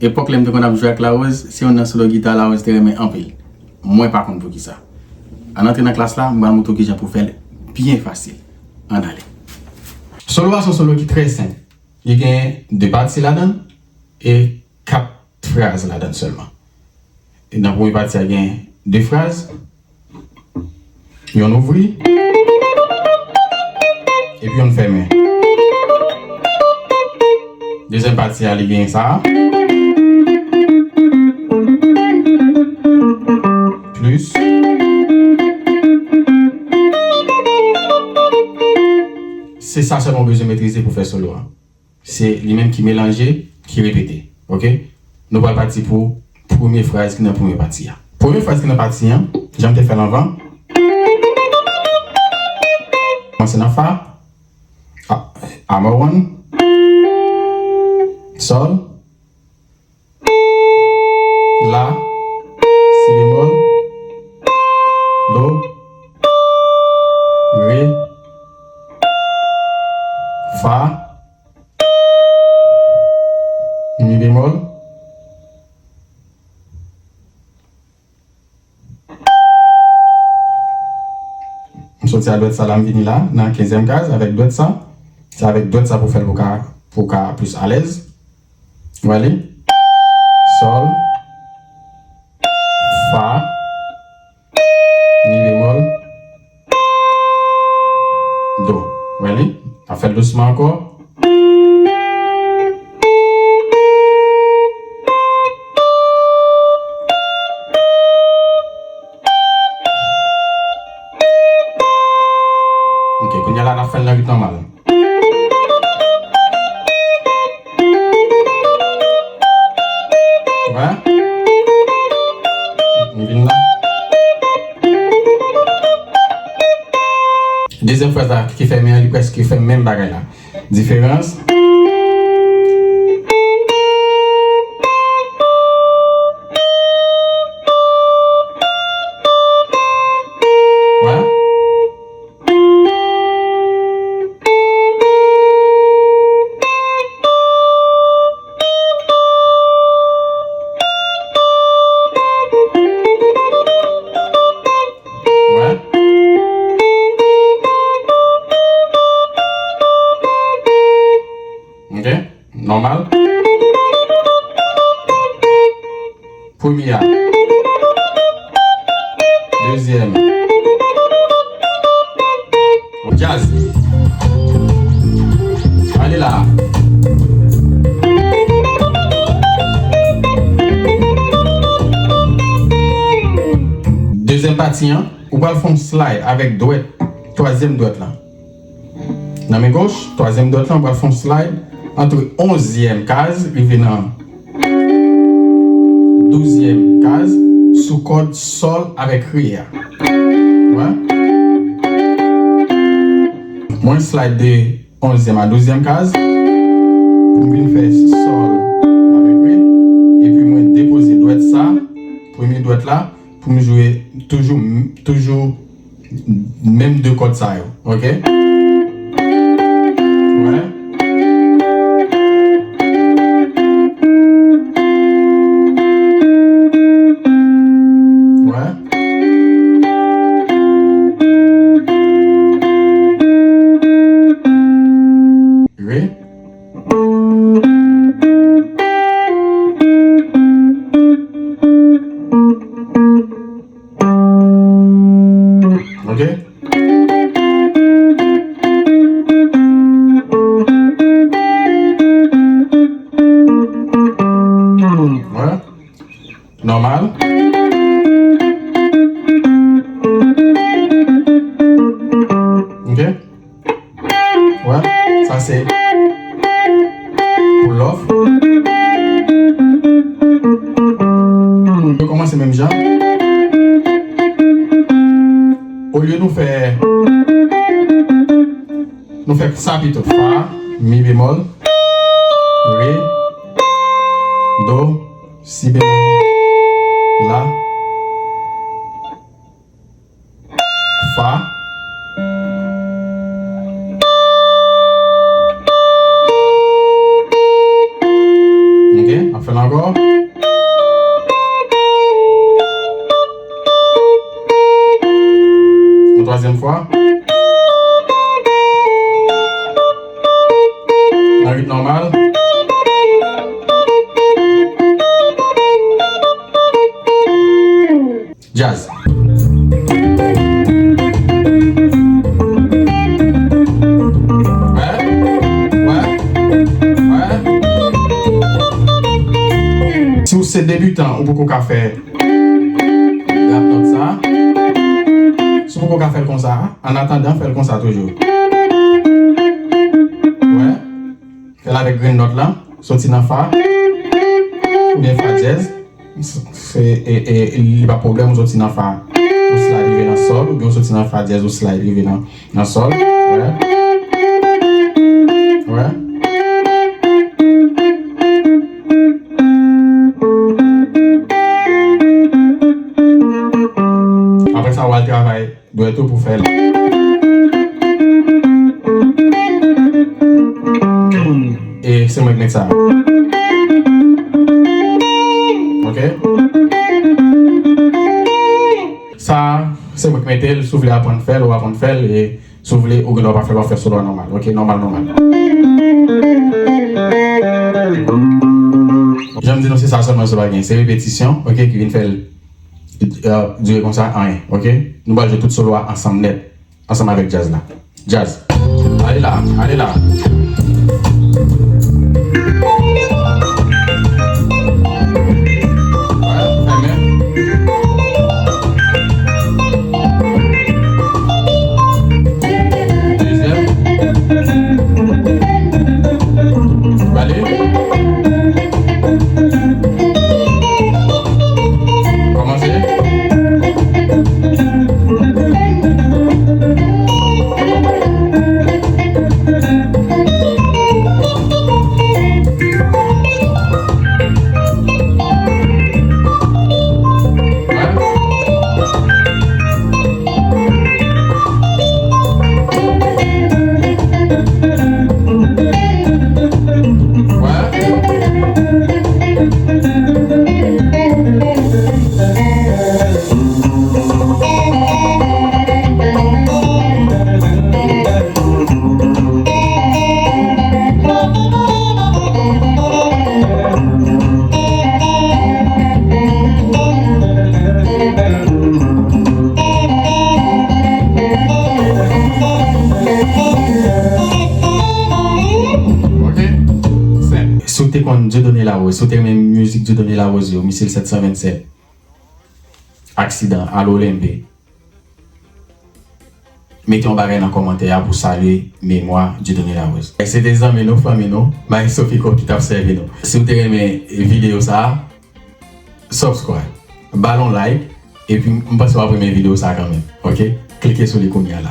époque là qu'on a joué avec la rose, si on a solo guitare la rose te remet en pile. Moi par contre pour qui ça. En entrant dans la classe là, moi montre qui j'ai pour faire bien facile. En aller. Solo c'est un solo qui est très simple. Il y a deux parties là-dedans et 4 phrases là-dedans seulement. Et dans la première partie, il y a 2 phrases. On ouvre et puis on ferme. Deuxième partie, il y a ça. Plus. C'est ça seulement besoin de maîtriser pour faire solo. C'est lui-même qui mélange, qui répète. Ok? Nous allons partir pour la première phrase qui est dans la première partie. Première phrase qui est dans la partie, j'aime te faire l'avant. Commencer dans Fa. Amor 1. Sol. La. Si bémol. Do. Ré. Fa. Mi bémol. Je sorti à droite ça là, vini là, dans la 15e case, avec droite ça. C'est avec droite ça pour faire pour plus à l'aise. Voilà. Sol. Fa. Mi bémol. Do. Voilà. On fait doucement encore. Ok, quand il y a là, on fait le rythme normal. Ouais. On vient là. Deuxième phrase là, qui fait même, presque qui fait même bagarre là. Différence. Ouais. Ouais. Ok, normal. Première. Deuxième. Jazz. Allez là. Deuxième partie, on va faire un slide avec droite, troisième droite là. Dans mes gauche, troisième droite là, on va faire un slide entre 11e case et venant 12e case sous corde sol avec ré. Ouais. Moi, slide de 11e à 12e case pour venir faire sol avec ré et puis moi déposer droite ça, premier droite là pour me jouer toujours même deux cordes ça. OK? Ouais. Ouais. Ré. OK? Ouais. Normal. OK? Ouais. Ça c'est pour l'offre. On peut commencer même genre. Au lieu de nous faire ça plutôt. Fa, mi bémol, ré, do, si bémol, la, fa. Ok, on Fais-le encore. Une troisième fois. Un rythme normal. Jazz. Si vous êtes débutant, vous pouvez faire la note ça. Si vous pouvez faire comme ça, en attendant, faire comme ça toujours. Ouais. Faire avec green note là, sortir dans Fa, ou bien Fa jazz. Il n'y a pas de problème, vous sortir dans Fa, vous slide dans Sol, ou bien vous sortir dans Fa jazz, vous slide dans Sol. Ouais. Ouais. Après ça, on va travailler de tout pour faire. Et c'est moi qui mets ça. Ok? Ça, c'est moi qui mets si vous voulez apprendre à faire, ou apprendre à faire, et si vous voulez, ou ne pas faire solo normal. Ok? Normal. J'aime dire c'est ça seulement, c'est répétition, ok, qui vient faire durer comme ça, rien, ok? Nous allons jouer tout solo ensemble net, ensemble avec jazz là. Jazz. Allez là. Dieu donné la rose, soutenir même musique Dieu donné la rose, missile 727. Accident à l'Olympe. Mettez un barrel dans les commentaires pour saluer mémoire Dieu donné la rose. C'est des amis, nos familles, mais Sophie qui t'a observé. Si vous aimez la vidéo, subscribe, ballon like, et puis on passe à la première vidéo ça quand même. Ok? Cliquez sur l'icône là.